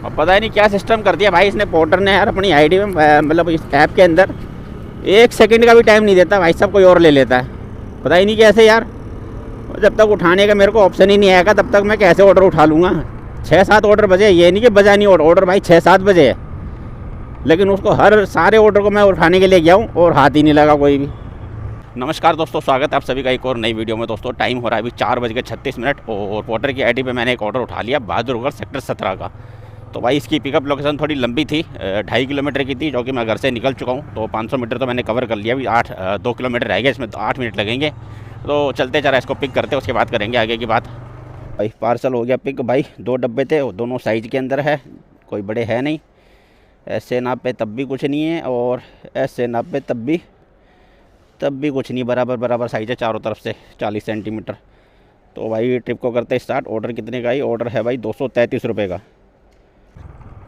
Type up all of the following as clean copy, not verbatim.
और पता ही नहीं क्या सिस्टम कर दिया भाई इसने, पोर्टर ने यार अपनी आईडी में, मतलब इस ऐप के अंदर 1 सेकंड का भी टाइम नहीं देता भाई साहब, कोई और ले लेता है। पता ही नहीं कैसे यार, जब तक उठाने का मेरे को ऑप्शन ही नहीं आएगा तब तक मैं कैसे ऑर्डर उठा लूँगा। 6-7 ऑर्डर बजे, ये नहीं कि बजा नहीं ऑर्डर भाई 6-7 बजे है, लेकिन उसको हर सारे ऑर्डर को मैं उठाने के लिए गया हूँ और हाथ ही नहीं लगा कोई भी। नमस्कार दोस्तों, स्वागत है आप सभी का एक और नई वीडियो में। दोस्तों टाइम हो रहा है अभी 4:36 और पोर्टर की आईडी पे मैंने एक ऑर्डर उठा लिया बहादुरगढ़ सेक्टर 17 का। तो भाई इसकी पिकअप लोकेशन थोड़ी लंबी थी, 2.5 किलोमीटर की थी, जो कि मैं घर से निकल चुका हूँ। तो 500 मीटर तो मैंने कवर कर लिया, अभी 2 किलोमीटर रह गया, इसमें 8 मिनट लगेंगे। तो चलते चला इसको पिक करते, उसके बाद करेंगे आगे की बात। भाई पार्सल हो गया पिक भाई, 2 डब्बे थे, दोनों साइज़ के अंदर है, कोई बड़े है नहीं। ऐसे नाप पे तब भी कुछ नहीं है और ऐसे नाप पे तब भी कुछ नहीं, बराबर साइज़ है चारों तरफ से 40 सेंटीमीटर। तो भाई ट्रिप को करते स्टार्ट। ऑर्डर कितने का है? ऑर्डर है भाई 233 रुपये का।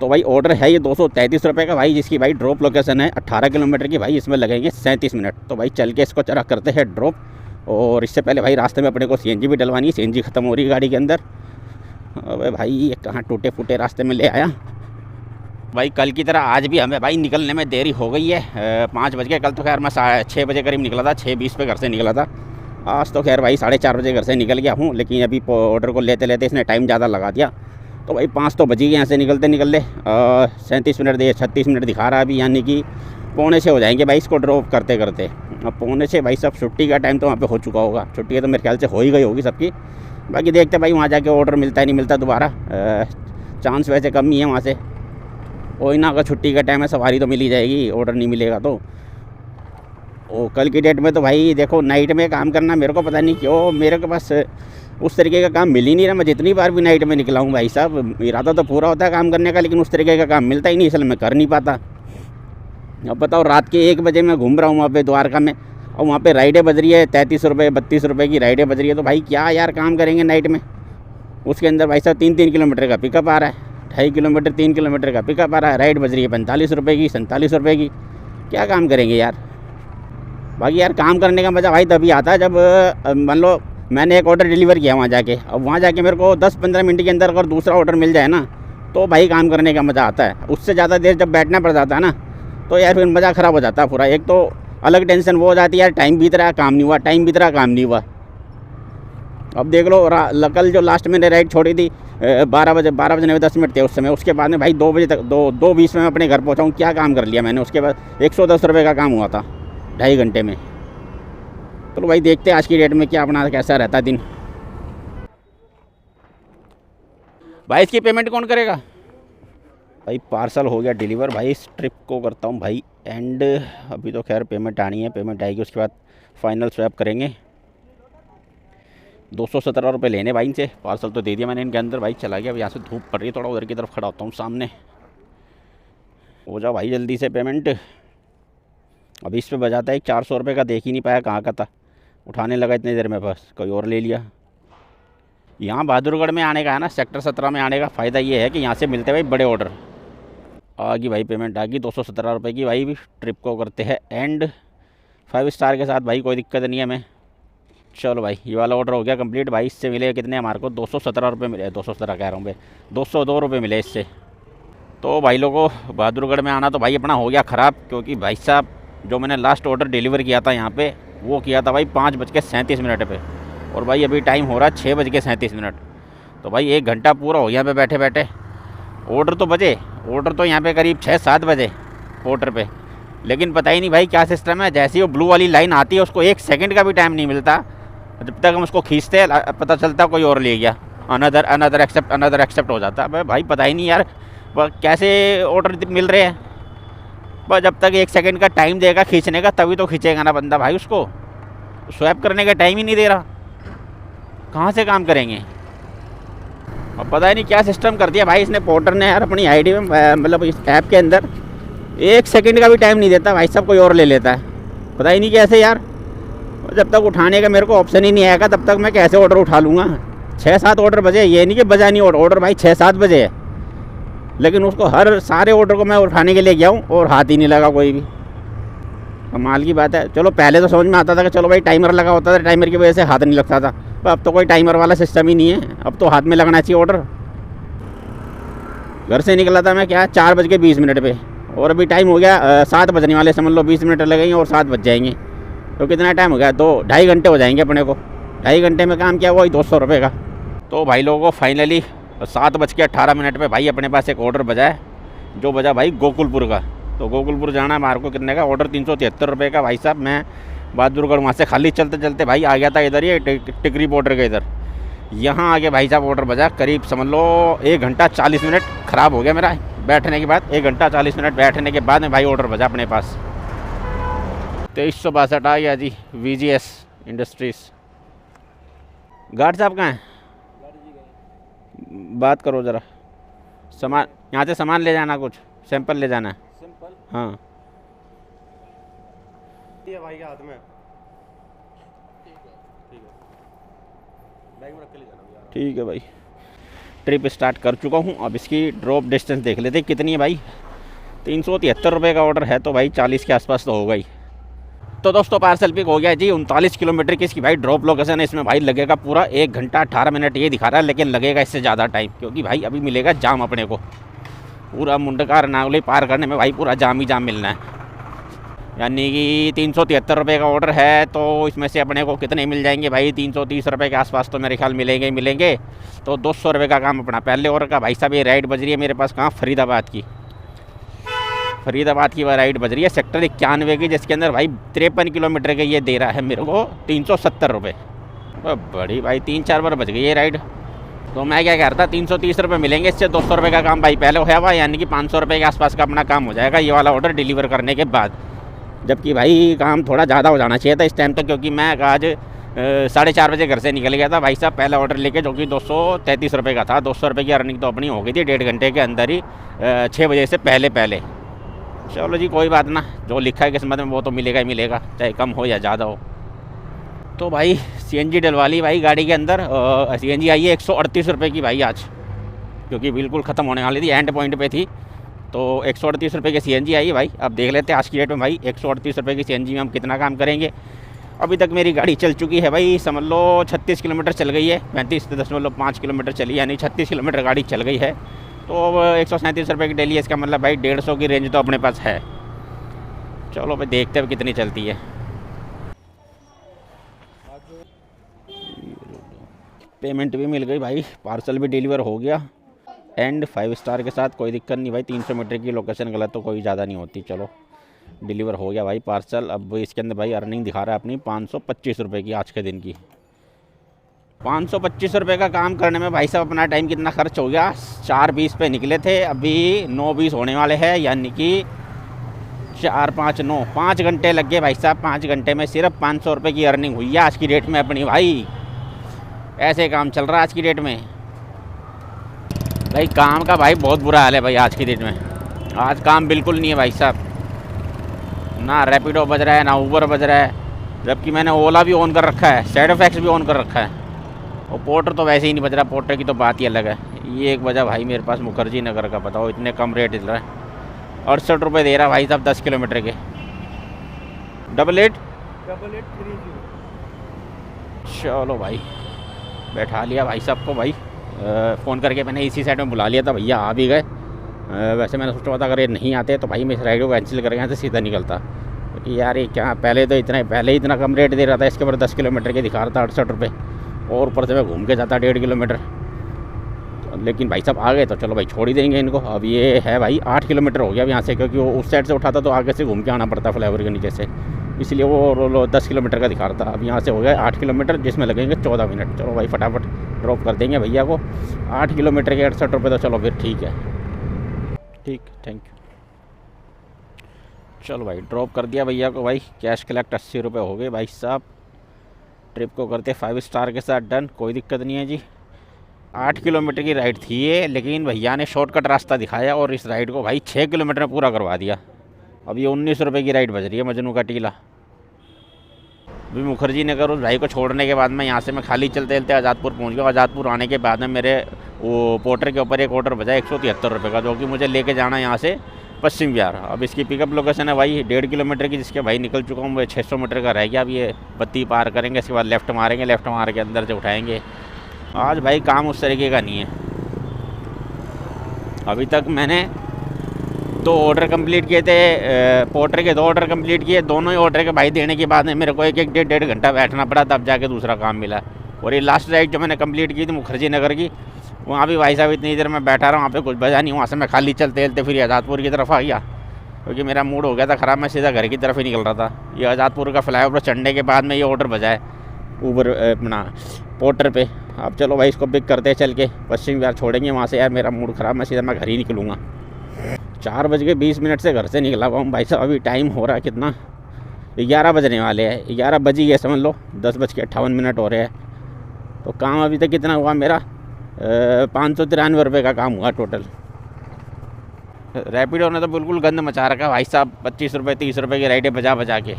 तो भाई ऑर्डर है ये 233 रुपये का भाई, जिसकी भाई ड्रॉप लोकेशन है 18 किलोमीटर की भाई, इसमें लगेंगे 37 मिनट। तो भाई चल के इसको चला करते हैं ड्रॉप। और इससे पहले भाई रास्ते में अपने को सीएनजी भी डलवानी है, सीएनजी ख़त्म हो रही है गाड़ी के अंदर। अबे भाई ये कहाँ टूटे फूटे रास्ते में ले आया भाई। कल की तरह आज भी हमें भाई निकलने में देरी हो गई है। 5 बज गए, कल तो खैर मैं 6 बजे करीब निकला था, 6:20 पे घर से निकला था। आज तो खैर भाई 4:30 बजे घर से निकल गया हूँ, लेकिन अभी ऑर्डर को लेते लेते इसने टाइम ज़्यादा लगा दिया। तो भाई 5 तो बजी गए यहाँ से निकलते 37 मिनट 36 मिनट दिखा रहा है अभी, यानी कि 5:45 हो जाएंगे भाई इसको ड्रॉप करते करते। अब 5:45 भाई सब छुट्टी का टाइम तो वहाँ पे हो चुका होगा, छुट्टी तो मेरे ख्याल से हो ही गई होगी सबकी। बाकी देखते भाई वहाँ जाके ऑर्डर मिलता है नहीं मिलता दोबारा, चांस वैसे कम ही है वहाँ से। कोई ना, अगर छुट्टी का टाइम है सवारी तो मिल ही जाएगी, ऑर्डर नहीं मिलेगा तो। ओ कल की डेट में तो भाई देखो नाइट में काम करना मेरे को पता नहीं क्यों, मेरे के पास उस तरीके का काम मिल ही नहीं रहा। मैं जितनी बार भी नाइट में निकला हूँ भाई साहब, इरादा तो पूरा होता है काम करने का, लेकिन उस तरीके का काम मिलता ही नहीं, इसलिए मैं कर नहीं पाता। अब बताओ रात के 1 बजे मैं घूम रहा हूँ वहाँ पे द्वारका में, और वहाँ पे राइडें बज रही है 33 रुपये 32 रुपये की राइडें बज रही है। तो भाई क्या यार काम करेंगे नाइट में। उसके अंदर भाई साहब 3-3 किलोमीटर का पिकअप आ रहा है, 2.5 किलोमीटर 3 किलोमीटर का पिकअप आ रहा है, राइड बज रही है 45 रुपये की 47 रुपये की। क्या काम करेंगे यार। बाकी यार काम करने का मज़ा भाई तभी आता है जब मान लो मैंने एक ऑर्डर डिलीवर किया वहाँ जाके, अब वहाँ जाके मेरे को 10-15 मिनट के अंदर अगर दूसरा ऑर्डर मिल जाए ना, तो भाई काम करने का मज़ा आता है। उससे ज़्यादा देर जब बैठना पड़ जाता है ना, तो यार फिर मज़ा ख़राब हो जाता है पूरा। एक तो अलग टेंशन वो हो जाती है यार, टाइम बीत रहा काम नहीं हुआ, टाइम बीत रहा काम नहीं हुआ। अब देख लो कल जो लास्ट मैंने राइड छोड़ी थी 12 बजे 10 मिनट थे उस समय, उसके बाद में भाई 2 बजे तक 2:20 में मैं अपने घर पहुँचा हूँ। क्या काम कर लिया मैंने, उसके बाद 110 रुपये का काम हुआ था 2.5 घंटे में। तो भाई देखते हैं आज की डेट में क्या अपना कैसा रहता है दिन। भाई इसकी पेमेंट कौन करेगा? भाई पार्सल हो गया डिलीवर भाई, इस ट्रिप को करता हूँ भाई एंड। अभी तो खैर पेमेंट आनी है, पेमेंट आएगी उसके बाद फाइनल स्वैप करेंगे। 217 रुपये लेने भाई इनसे, पार्सल तो दे दिया मैंने इनके अंदर। भाई चला गया, अब यहाँ से धूप पड़ रही है, थोड़ा उधर की तरफ खड़ा होता हूँ सामने। हो जाओ भाई जल्दी से पेमेंट। अभी इस पर बजाता है 400 रुपये का, देख ही नहीं पाया कहाँ का था, उठाने लगा इतनी देर में, बस कोई और ले लिया। यहाँ बहादुरगढ़ में आने का है ना, सेक्टर 17 में आने का फ़ायदा ये है कि यहाँ से मिलते भाई बड़े ऑर्डर। आ गई भाई पेमेंट आ गई 217 रुपये की भाई। ट्रिप को करते हैं एंड 5 स्टार के साथ भाई, कोई दिक्कत नहीं है हमें। चलो भाई ये वाला ऑर्डर हो गया कंप्लीट भाई। इससे मिले कितने हमारे को 217 रुपये मिले, 217 कह रहा हूँ भाई, 202 रुपये मिले इससे। तो भाई लोगों बहादुरगढ़ में आना तो भाई अपना हो गया ख़राब, क्योंकि भाई साहब जो मैंने लास्ट ऑर्डर डिलीवर किया था यहाँ पे, वो किया था भाई 5:37 पे, और भाई अभी टाइम हो रहा है 6:37। तो भाई 1 घंटा पूरा हो गया यहाँ पे बैठे बैठे। ऑर्डर तो यहाँ पे करीब 6-7 बजे पोर्टर पे, लेकिन पता ही नहीं भाई क्या सिस्टम है। जैसे ही वो ब्लू वाली लाइन आती है उसको 1 सेकंड का भी टाइम नहीं मिलता, जब तक हम उसको खींचते हैं पता चलता कोई और ले गया, अनदर एक्सेप्ट हो जाता है। भाई पता ही नहीं यार कैसे ऑर्डर मिल रहे हैं। पर जब तक 1 सेकंड का टाइम देगा खींचने का, तभी तो खींचेगा ना बंदा भाई, उसको स्वैप करने का टाइम ही नहीं दे रहा, कहाँ से काम करेंगे। और पता ही नहीं क्या सिस्टम कर दिया भाई इसने, पोर्टर ने यार अपनी आईडी में, मतलब इस ऐप के अंदर 1 सेकंड का भी टाइम नहीं देता भाई साहब, कोई और ले लेता है। पता ही नहीं कैसे यार, जब तक उठाने का मेरे को ऑप्शन ही नहीं आएगा तब तक मैं कैसे ऑर्डर उठा लूँगा। 6-7 ऑर्डर बजे, ये नहीं कि बजा नहीं ऑर्डर भाई 6-7 बजे है, लेकिन उसको हर सारे ऑर्डर को मैं उठाने के लिए गया हूँ और हाथ ही नहीं लगा कोई भी। कमाल की बात है। चलो पहले तो समझ में आता था कि चलो भाई टाइमर लगा होता था, टाइमर की वजह से हाथ नहीं लगता था, पर अब तो कोई टाइमर वाला सिस्टम ही नहीं है, अब तो हाथ में लगना चाहिए ऑर्डर। घर से निकला था मैं क्या 4:20 पे, और अभी टाइम हो गया 7 बजने वाले, समझ लो 20 मिनट लगेंगे और 7 बज जाएंगे। तो कितना टाइम हो गया, 2-2.5 घंटे हो जाएंगे अपने को। 2.5 घंटे में काम किया वही 200 रुपये का। तो भाई लोगों को फाइनली 7:18 पे भाई अपने पास एक ऑर्डर बजा है, जो बजा भाई गोकुलपुर का। तो गोकुलपुर जाना है हमारे को, कितने का ऑर्डर 373 रुपये का। भाई साहब मैं बहादुरगढ़ वहाँ से खाली चलते चलते भाई आ गया था इधर, ये टिकरी बॉर्डर के इधर। यहाँ आके भाई साहब ऑर्डर बजा, करीब समझ लो 1 घंटा 40 मिनट ख़राब हो गया मेरा बैठने के बाद। 1 घंटा 40 मिनट बैठने के बाद में भाई ऑर्डर बजा अपने पास। 2362 आ गया जी, VGS इंडस्ट्रीज़। गार्ड साहब कहाँ हैं? बात करो ज़रा। सामान यहाँ से सामान ले जाना, कुछ सैंपल ले जाना है। सैंपल? हाँ भाई के हाथ में। ठीक है भाई, ट्रिप स्टार्ट कर चुका हूँ। अब इसकी ड्रॉप डिस्टेंस देख लेते कितनी है भाई। 373 रुपये का ऑर्डर है, तो भाई 40 के आसपास तो होगा ही। तो दोस्तों पार्सल पिक हो गया जी। 39 किलोमीटर की इसकी भाई ड्रॉप लोकेशन है। इसमें भाई लगेगा पूरा 1 घंटा 18 मिनट ये दिखा रहा है, लेकिन लगेगा इससे ज़्यादा टाइम, क्योंकि भाई अभी मिलेगा जाम अपने को। पूरा मुंडकार नागली पार करने में भाई पूरा जाम ही जाम मिलना है। यानी कि 373 रुपये का ऑर्डर है, तो इसमें से अपने को कितने मिल जाएंगे भाई, 330 रुपये के आसपास तो मेरे ख्याल मिलेंगे ही मिलेंगे। तो 200 रुपये का काम अपना पहले ऑर्डर का। भाई साहब ये राइड बज रही है मेरे पास कहाँ, फरीदाबाद की वह राइड बज रही है सेक्टर 91 की, जिसके अंदर भाई 53 किलोमीटर के ये दे रहा है मेरे को 370 रुपये। बड़ी भाई 3-4 बार बज गई ये राइड। तो मैं क्या कह रहा था, 330 रुपये मिलेंगे, इससे 200 रुपये का काम भाई पहले होया हुआ, यानी कि 500 रुपये के आसपास का अपना काम हो जाएगा ये वाला ऑर्डर डिलीवर करने के बाद। जबकि भाई काम थोड़ा ज़्यादा हो जाना चाहिए था इस टाइम तक, क्योंकि मैं आज 4:30 बजे घर से निकल गया था भाई साहब पहला ऑर्डर लेके, जो कि 233 रुपये का था। 200 रुपये की अर्निंग तो अपनी हो गई थी 1.5 घंटे के अंदर ही, 6 बजे से पहले। चलो जी कोई बात ना, जो लिखा है किस्मत में वो तो मिलेगा ही मिलेगा, चाहे कम हो या ज़्यादा हो। तो भाई CNG डलवा ली भाई गाड़ी के अंदर। CNG आई है 138 रुपये की भाई आज, क्योंकि बिल्कुल ख़त्म होने वाली थी, एंड पॉइंट पे थी। तो 138 रुपये की CNG आई है भाई। अब देख लेते हैं आज की डेट में भाई 138 रुपये की CNG में हम कितना काम करेंगे। अभी तक मेरी गाड़ी चल चुकी है भाई, समझ लो 36 किलोमीटर चल गई है, 35.5 किलोमीटर चली, यानी 36 किलोमीटर गाड़ी चल गई है। तो अब 137 रुपये की डेली है, इसका मतलब भाई 150 की रेंज तो अपने पास है। चलो भाई देखते हैं कितनी चलती है। पेमेंट भी मिल गई भाई, पार्सल भी डिलीवर हो गया, एंड 5 स्टार के साथ, कोई दिक्कत नहीं भाई। 300 मीटर की लोकेशन गलत तो कोई ज़्यादा नहीं होती। चलो डिलीवर हो गया भाई पार्सल। अब इसके अंदर भाई अर्निंग दिखा रहा है अपनी 525 रुपये की आज के दिन की। 525 रुपये का काम करने में भाई साहब अपना टाइम कितना खर्च हो गया। 4:20 पे निकले थे, अभी 9:20 होने वाले हैं, यानी कि 4-5-9 5 घंटे लग गए भाई साहब। 5 घंटे में सिर्फ 500 रुपये की अर्निंग हुई है आज की डेट में अपनी भाई। ऐसे काम चल रहा है आज की डेट में भाई। काम का भाई बहुत बुरा हाल है भाई आज की डेट में। आज काम बिल्कुल नहीं है भाई साहब, ना रैपिडो बज रहा है ना ऊबर बज रहा है, जबकि मैंने ओला भी ऑन कर रखा है, ZFX भी ऑन कर रखा है, और पोर्टर तो वैसे ही नहीं बज रहा। पोर्टर की तो बात ही अलग है। ये एक वजह भाई मेरे पास मुखर्जी नगर का, बताओ इतने कम रेट चल रहा है। 68 रुपये दे रहा भाई साहब 10 किलोमीटर के। 8830। चलो भाई बैठा लिया भाई साहब को भाई। फ़ोन करके मैंने इसी साइड में बुला लिया था, भैया आ भी गए। वैसे मैंने सोचा था अगर ये नहीं आते तो भाई मैं इस राइड को कैंसिल करके यहाँ से सीधा निकलता, क्योंकि यार ये क्या पहले ही इतना कम रेट दे रहा था, इसके ऊपर 10 किलोमीटर के दिखा रहा था 68 रुपये, और ऊपर से मैं घूम के जाता 1.5 किलोमीटर। लेकिन भाई साहब आ गए तो चलो भाई छोड़ ही देंगे इनको। अब ये है भाई 8 किलोमीटर हो गया अब यहाँ से, क्योंकि वो उस साइड से उठाता तो आगे से घूम के आना पड़ता फ्लाईओवर के नीचे से, इसलिए वो 10 किलोमीटर का दिखा रहा था। अब यहाँ से हो गया 8 किलोमीटर, जिसमें लगेंगे 14 मिनट। चलो भाई फटाफट ड्रॉप कर देंगे भैया को। 8 किलोमीटर के 68 रुपये, तो चलो फिर ठीक है, ठीक, थैंक यू। चलो भाई ड्रॉप कर दिया भैया को भाई। कैश कलेक्ट 80 रुपये हो गए भाई साहब। ट्रिप को करते 5 स्टार के साथ डन, कोई दिक्कत नहीं है जी। 8 किलोमीटर की राइड थी ये, लेकिन भैया ने शॉर्टकट रास्ता दिखाया और इस राइड को भाई 6 किलोमीटर में पूरा करवा दिया। अब ये 19 रुपये की राइड बज रही है मजनू का टीला। अभी मुखर्जी नगर उस भाई को छोड़ने के बाद मैं यहाँ से मैं खाली चलते चलते आज़ादपुर पहुँच गया। आज़ादपुर आने के बाद में मेरे वो पोर्टर के ऊपर एक ऑर्डर बजा 173 रुपये का, जो कि मुझे लेके जाना है यहाँ से पश्चिम बिहार। अब इसकी पिकअप लोकेशन है भाई 1.5 किलोमीटर की, जिसके भाई निकल चुका हूँ। वो 600 मीटर का रह गया। अब ये बत्ती पार करेंगे, इसके बाद लेफ़्ट मारेंगे, लेफ़्ट मार के अंदर से उठाएँगे। आज भाई काम उस तरीके का नहीं है। अभी तक मैंने 2 ऑर्डर कंप्लीट किए थे, पोर्टर के 2 ऑर्डर कंप्लीट किए। दोनों ही ऑर्डर के भाई देने के बाद में मेरे को 1-1 डेढ़ घंटा बैठना पड़ा, तब जाके दूसरा काम मिला। और ये लास्ट राइड जो मैंने कंप्लीट की थी मुखर्जी नगर की, वहाँ भी भाई साहब इतनी देर मैं बैठा रहा, वहाँ पे कुछ बजा नहीं। वहाँ से मैं खाली चलते चलते फिर आज़ादपुर की तरफ आ गया, क्योंकि मेरा मूड हो गया था ख़राब। मैं सीधा घर की तरफ ही निकल रहा था। ये आज़ादपुर का फ्लाईओवर चढ़ने के बाद में ये ऑर्डर बजा है ऊबर अपना पोर्टर पे। अब चलो भाई इसको पिक करते चल के पश्चिम विहार छोड़ेंगे। वहाँ से यार मेरा मूड ख़राब, मैं सीधा मैं घर ही निकलूँगा। 4:20 से घर से निकला हुआ हूँ भाई साहब। अभी टाइम हो रहा है कितना, 11 बजने वाले हैं। 11 बज ही गए समझ लो, 10:58 हो रहे हैं। तो काम अभी तक कितना हुआ मेरा, 593 रुपये का काम हुआ टोटल। रैपिडो ने तो बिल्कुल गंद मचा रखा भाई साहब, 25 रुपये 30 रुपये की राइडें बजा बजा के।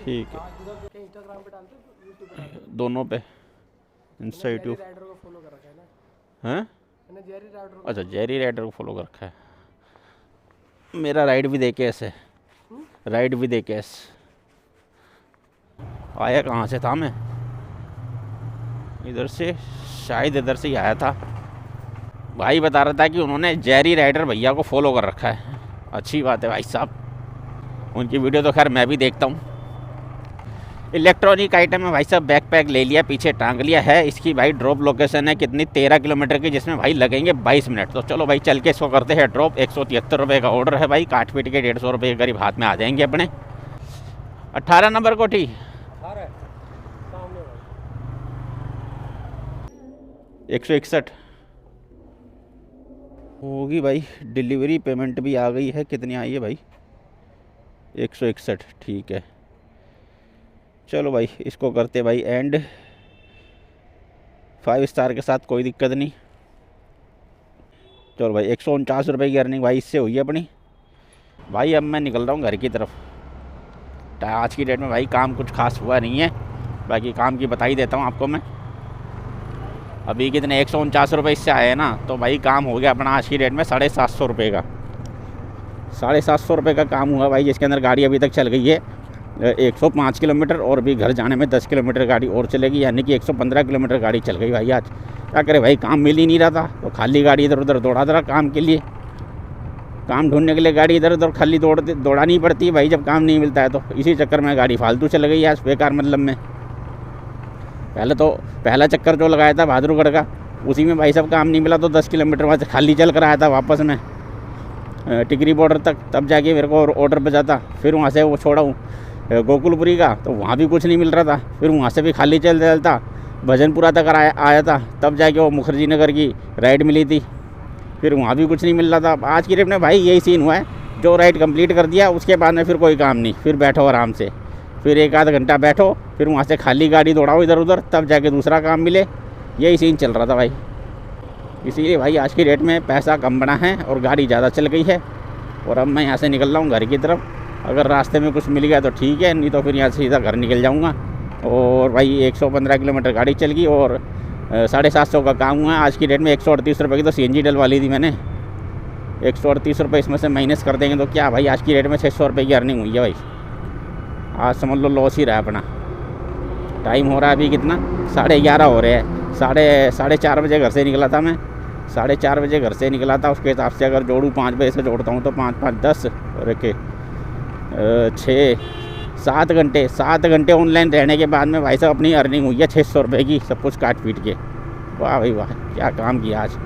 ठीक है, दोनों पे इंस्टा यूट्यूब। हैं? अच्छा, जेरी राइडर को फॉलो कर रखा है। मेरा राइड भी देखे ऐसे, राइड भी देखे ऐसे। आया कहाँ से था मैं, इधर से, शायद इधर से ही आया था। भाई बता रहा था कि उन्होंने जेरी राइडर भैया को फॉलो कर रखा है। अच्छी बात है भाई साहब, उनकी वीडियो तो खैर मैं भी देखता हूँ। इलेक्ट्रॉनिक आइटम है भाई साहब, बैकपैक ले लिया, पीछे टांग लिया है। इसकी भाई ड्रॉप लोकेशन है कितनी, 13 किलोमीटर की, जिसमें भाई लगेंगे 22 मिनट। तो चलो भाई चल के इसको करते हैं ड्रॉप। 173 रुपये का ऑर्डर है भाई, काट पीट के 150 रुपये के करीब हाथ में आ जाएंगे अपने। 18 नंबर कोठी 161 होगी भाई। डिलीवरी पेमेंट भी आ गई है, कितनी आई है भाई, 161। ठीक है, चलो भाई इसको करते भाई एंड। 5 स्टार के साथ, कोई दिक्कत नहीं। चलो भाई 149 रुपये की अर्निंग भाई इससे हुई है अपनी। भाई अब मैं निकल रहा हूँ घर की तरफ। आज की डेट में भाई काम कुछ खास हुआ नहीं है, बाकी काम की बता ही देता हूँ आपको मैं। अभी कितने 149 रुपये इससे आए हैं ना, तो भाई काम हो गया अपना आज की डेट में 750 रुपये का। 750 रुपये का काम हुआ भाई, जिसके अंदर गाड़ी अभी तक चल गई है 105 किलोमीटर, और भी घर जाने में 10 किलोमीटर गाड़ी और चलेगी, यानी कि 115 किलोमीटर गाड़ी चल गई भाई आज। क्या करे भाई, काम मिल ही नहीं रहा था, तो खाली गाड़ी इधर उधर दौड़ा रहा काम के लिए। काम ढूंढने के लिए गाड़ी इधर उधर खाली दौड़ानी पड़ती है भाई जब काम नहीं मिलता है। तो इसी चक्कर में गाड़ी फालतू चल गई आज, बेकार मतलब में। पहला चक्कर जो लगाया था बहादुरगढ़ का, उसी में भाई साहब काम नहीं मिला, तो 10 किलोमीटर वहाँ से खाली चल कर आया था वापस में टिकरी बॉर्डर तक, तब जाके मेरे को ऑर्डर बचा था। फिर वहाँ से वो छोड़ा हूँ गोकुलपुरी का, तो वहाँ भी कुछ नहीं मिल रहा था। फिर वहाँ से भी खाली चलता भजनपुरा तक आया था, तब जाके वो मुखर्जी नगर की राइड मिली थी। फिर वहाँ भी कुछ नहीं मिल रहा था। आज की डेट में भाई यही सीन हुआ है, जो राइड कंप्लीट कर दिया उसके बाद में फिर कोई काम नहीं, फिर बैठो आराम से, फिर 1-आध घंटा बैठो, फिर वहाँ से खाली गाड़ी दौड़ाओ इधर उधर, तब जाके दूसरा काम मिले। यही सीन चल रहा था भाई। इसीलिए भाई आज की डेट में पैसा कम बना है और गाड़ी ज़्यादा चल गई है। और अब मैं यहाँ से निकल रहा हूँ घर की तरफ। अगर रास्ते में कुछ मिल गया तो ठीक है, नहीं तो फिर यहाँ से सीधा घर निकल जाऊँगा। और भाई 115 किलोमीटर गाड़ी चल गई और 750 का काम हुआ है। आज की डेट में 138 रुपये की तो CNG डलवा ली थी मैंने। 138 रुपये इसमें से माइनस कर देंगे तो क्या भाई, आज की डेट में 600 रुपये की अर्निंग हुई है भाई। आज समझ लो लॉस ही रहा अपना। टाइम हो रहा है अभी कितना, 11:30 हो रहे हैं। 4:30 बजे घर से निकला था मैं, 4:30 बजे घर से निकला था। उसके हिसाब से अगर जोड़ूँ 5 बजे से जोड़ता हूँ तो 5-5 10 और 7 घंटे ऑनलाइन रहने के बाद में भाई साहब अपनी अर्निंग हुई है 600 रुपये की, सब कुछ काट पीट के। वाह भाई वाह, क्या काम किया आज।